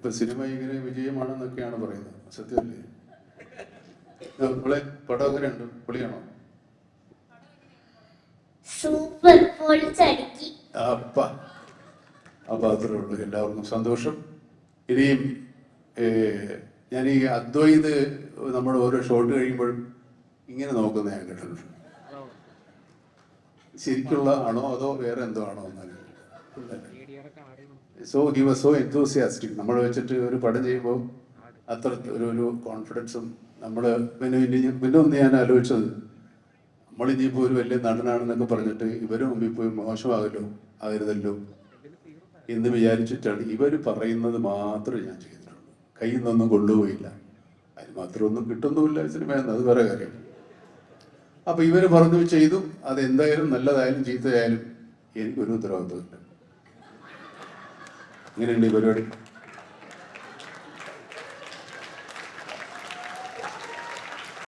ഇപ്പൊ സിനിമ ഇങ്ങനെ വിജയമാണെന്നൊക്കെയാണ് പറയുന്നത്, സത്യമല്ലേ? നമ്മളെ പടം എങ്ങനെയുണ്ട്? പൊളിയാണോ? സൂപ്പർ പൊളിച്ചടുക്കി. അപ്പൊ അത്രേ ഉള്ളൂ. എല്ലാവർക്കും സന്തോഷം. ഇനിയും ഞാൻ ഈ അദ്വൈത് നമ്മൾ ഓരോ ഷോട്ട് കഴിയുമ്പോഴും ഇങ്ങനെ നോക്കുന്ന ഞാൻ കേട്ടിട്ടുണ്ട്. ശരിക്കുള്ള ആണോ അതോ വേറെ എന്തോ ആണോ എന്നല്ല. He was so enthusiastic. നമ്മൾ വെച്ചിട്ട് ഒരു പടം ചെയ്യുമ്പോൾ അത്ര ഒരു കോൺഫിഡൻസും നമ്മൾ പിന്നെ ഒന്ന് ഞാൻ ആലോചിച്ചത്, നമ്മളിനിയിപ്പോൾ ഒരു വലിയ നടനാണെന്നൊക്കെ പറഞ്ഞിട്ട് ഇവര് മുമ്പിൽ പോയി മോശമാകല്ലോ ആകരുതല്ലോ എന്ന് വിചാരിച്ചിട്ടാണ് ഇവർ പറയുന്നത് മാത്രമേ ഞാൻ ചെയ്തിട്ടുള്ളൂ. കയ്യിൽ നിന്നൊന്നും കൊണ്ടുപോയില്ല. അതിന് മാത്രമൊന്നും കിട്ടുന്നുമില്ല സിനിമയെന്ന്, അത് വേറെ കാര്യം. അപ്പൊ ഇവര് പറഞ്ഞു ചെയ്തു. അത് എന്തായാലും നല്ലതായാലും ചീത്തയായാലും എനിക്കൊരു ഉത്തരവാദിത്വമില്ല. ഇങ്ങനെയുണ്ട് ഈ പരിപാടി.